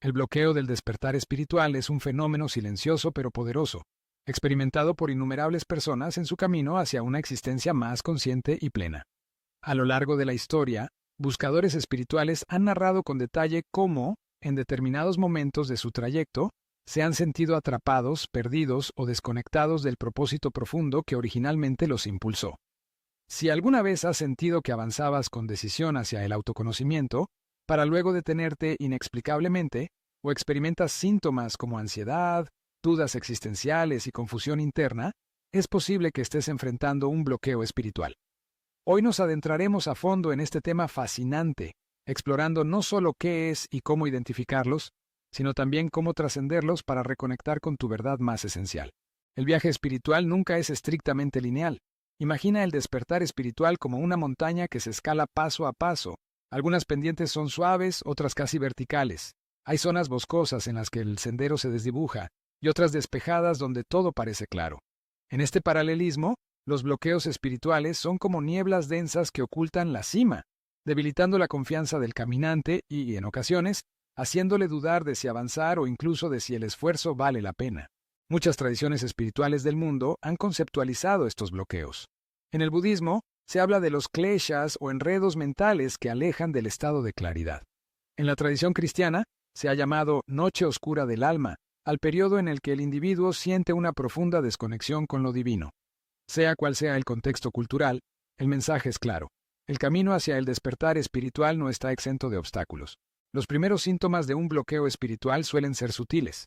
El bloqueo del despertar espiritual es un fenómeno silencioso pero poderoso, experimentado por innumerables personas en su camino hacia una existencia más consciente y plena. A lo largo de la historia, buscadores espirituales han narrado con detalle cómo, en determinados momentos de su trayecto, se han sentido atrapados, perdidos o desconectados del propósito profundo que originalmente los impulsó. Si alguna vez has sentido que avanzabas con decisión hacia el autoconocimiento, para luego detenerte inexplicablemente, o experimentas síntomas como ansiedad, dudas existenciales y confusión interna, es posible que estés enfrentando un bloqueo espiritual. Hoy nos adentraremos a fondo en este tema fascinante, explorando no solo qué es y cómo identificarlos, sino también cómo trascenderlos para reconectar con tu verdad más esencial. El viaje espiritual nunca es estrictamente lineal. Imagina el despertar espiritual como una montaña que se escala paso a paso. Algunas pendientes son suaves, otras casi verticales. Hay zonas boscosas en las que el sendero se desdibuja, y otras despejadas donde todo parece claro. En este paralelismo, los bloqueos espirituales son como nieblas densas que ocultan la cima, debilitando la confianza del caminante y, en ocasiones, haciéndole dudar de si avanzar o incluso de si el esfuerzo vale la pena. Muchas tradiciones espirituales del mundo han conceptualizado estos bloqueos. En el budismo, se habla de los kleshas o enredos mentales que alejan del estado de claridad. En la tradición cristiana, se ha llamado noche oscura del alma, al periodo en el que el individuo siente una profunda desconexión con lo divino. Sea cual sea el contexto cultural, el mensaje es claro. El camino hacia el despertar espiritual no está exento de obstáculos. Los primeros síntomas de un bloqueo espiritual suelen ser sutiles.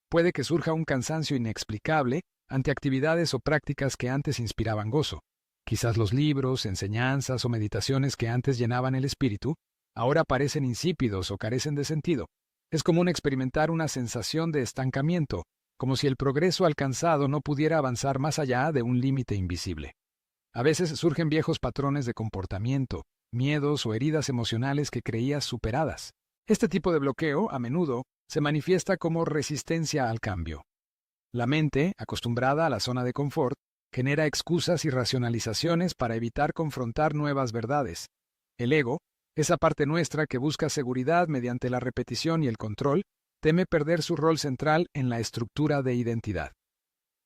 Puede que surja un cansancio inexplicable ante actividades o prácticas que antes inspiraban gozo. Quizás los libros, enseñanzas o meditaciones que antes llenaban el espíritu, ahora parecen insípidos o carecen de sentido. Es común experimentar una sensación de estancamiento, como si el progreso alcanzado no pudiera avanzar más allá de un límite invisible. A veces surgen viejos patrones de comportamiento, miedos o heridas emocionales que creías superadas. Este tipo de bloqueo, a menudo, se manifiesta como resistencia al cambio. La mente, acostumbrada a la zona de confort, genera excusas y racionalizaciones para evitar confrontar nuevas verdades. El ego, esa parte nuestra que busca seguridad mediante la repetición y el control, teme perder su rol central en la estructura de identidad.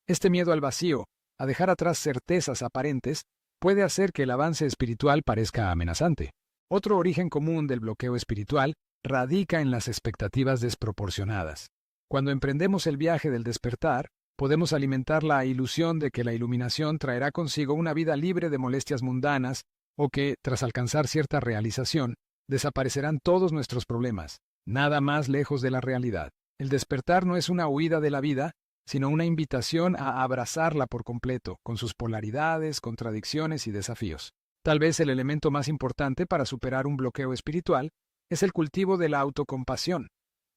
Este miedo al vacío, a dejar atrás certezas aparentes, puede hacer que el avance espiritual parezca amenazante. Otro origen común del bloqueo espiritual radica en las expectativas desproporcionadas. Cuando emprendemos el viaje del despertar, podemos alimentar la ilusión de que la iluminación traerá consigo una vida libre de molestias mundanas o que, tras alcanzar cierta realización, desaparecerán todos nuestros problemas. Nada más lejos de la realidad. El despertar no es una huida de la vida, sino una invitación a abrazarla por completo, con sus polaridades, contradicciones y desafíos. Tal vez el elemento más importante para superar un bloqueo espiritual es el cultivo de la autocompasión.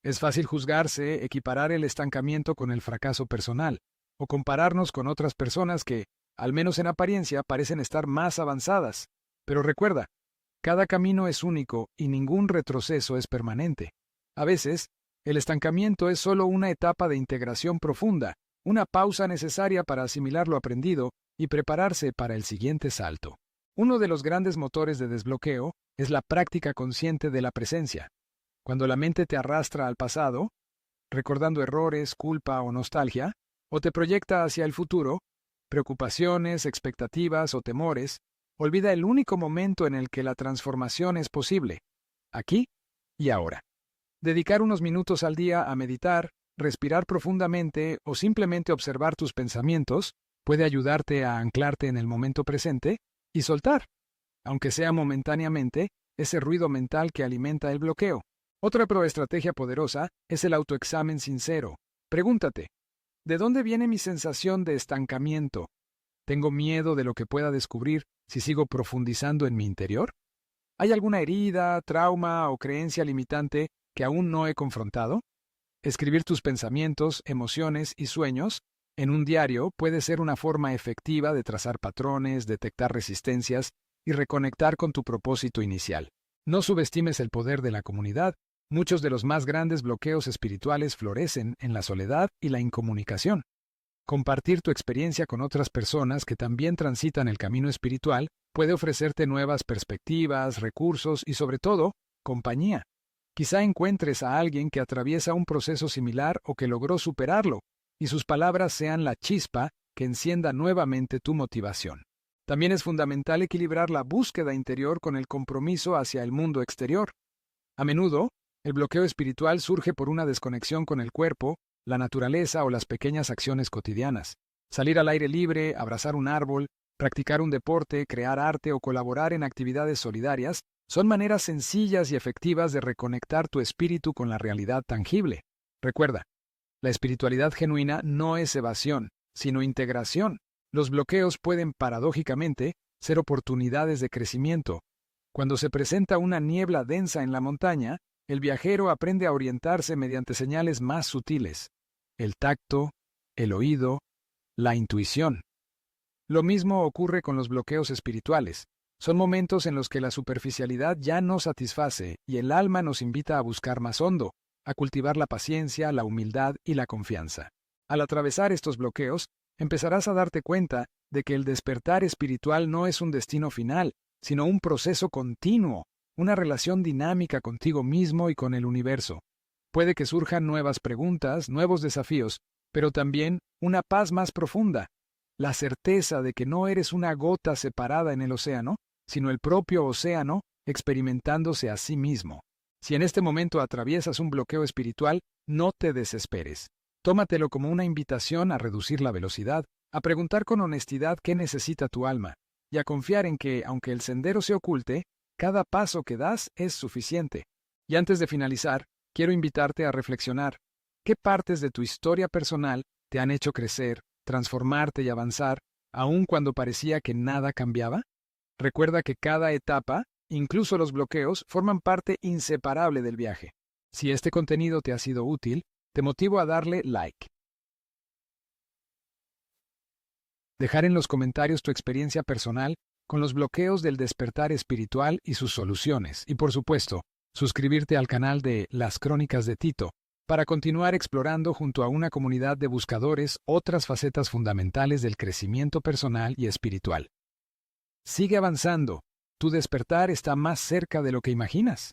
Es fácil juzgarse, equiparar el estancamiento con el fracaso personal, o compararnos con otras personas que, al menos en apariencia, parecen estar más avanzadas. Pero recuerda, cada camino es único y ningún retroceso es permanente. A veces, el estancamiento es solo una etapa de integración profunda, una pausa necesaria para asimilar lo aprendido y prepararse para el siguiente salto. Uno de los grandes motores de desbloqueo es la práctica consciente de la presencia. Cuando la mente te arrastra al pasado, recordando errores, culpa o nostalgia, o te proyecta hacia el futuro, preocupaciones, expectativas o temores, olvida el único momento en el que la transformación es posible, aquí y ahora. Dedicar unos minutos al día a meditar, respirar profundamente o simplemente observar tus pensamientos puede ayudarte a anclarte en el momento presente y soltar, aunque sea momentáneamente, ese ruido mental que alimenta el bloqueo. Otra estrategia poderosa es el autoexamen sincero. Pregúntate, ¿de dónde viene mi sensación de estancamiento? ¿Tengo miedo de lo que pueda descubrir si sigo profundizando en mi interior? ¿Hay alguna herida, trauma o creencia limitante que aún no he confrontado? Escribir tus pensamientos, emociones y sueños en un diario puede ser una forma efectiva de trazar patrones, detectar resistencias y reconectar con tu propósito inicial. No subestimes el poder de la comunidad. Muchos de los más grandes bloqueos espirituales florecen en la soledad y la incomunicación. Compartir tu experiencia con otras personas que también transitan el camino espiritual puede ofrecerte nuevas perspectivas, recursos y, sobre todo, compañía. Quizá encuentres a alguien que atraviesa un proceso similar o que logró superarlo, y sus palabras sean la chispa que encienda nuevamente tu motivación. También es fundamental equilibrar la búsqueda interior con el compromiso hacia el mundo exterior. A menudo, el bloqueo espiritual surge por una desconexión con el cuerpo, la naturaleza o las pequeñas acciones cotidianas. Salir al aire libre, abrazar un árbol, practicar un deporte, crear arte o colaborar en actividades solidarias son maneras sencillas y efectivas de reconectar tu espíritu con la realidad tangible. Recuerda, la espiritualidad genuina no es evasión, sino integración. Los bloqueos pueden, paradójicamente, ser oportunidades de crecimiento. Cuando se presenta una niebla densa en la montaña, el viajero aprende a orientarse mediante señales más sutiles: el tacto, el oído, la intuición. Lo mismo ocurre con los bloqueos espirituales. Son momentos en los que la superficialidad ya no satisface y el alma nos invita a buscar más hondo, a cultivar la paciencia, la humildad y la confianza. Al atravesar estos bloqueos, empezarás a darte cuenta de que el despertar espiritual no es un destino final, sino un proceso continuo, una relación dinámica contigo mismo y con el universo. Puede que surjan nuevas preguntas, nuevos desafíos, pero también una paz más profunda, la certeza de que no eres una gota separada en el océano, sino el propio océano experimentándose a sí mismo. Si en este momento atraviesas un bloqueo espiritual, no te desesperes. Tómatelo como una invitación a reducir la velocidad, a preguntar con honestidad qué necesita tu alma, y a confiar en que, aunque el sendero se oculte, cada paso que das es suficiente. Y antes de finalizar, quiero invitarte a reflexionar. ¿Qué partes de tu historia personal te han hecho crecer, transformarte y avanzar, aun cuando parecía que nada cambiaba? Recuerda que cada etapa, incluso los bloqueos, forman parte inseparable del viaje. Si este contenido te ha sido útil, te motivo a darle like. Dejar en los comentarios tu experiencia personal con los bloqueos del despertar espiritual y sus soluciones. Y por supuesto, suscribirte al canal de Las Crónicas de Tito para continuar explorando junto a una comunidad de buscadores otras facetas fundamentales del crecimiento personal y espiritual. Sigue avanzando. Tu despertar está más cerca de lo que imaginas.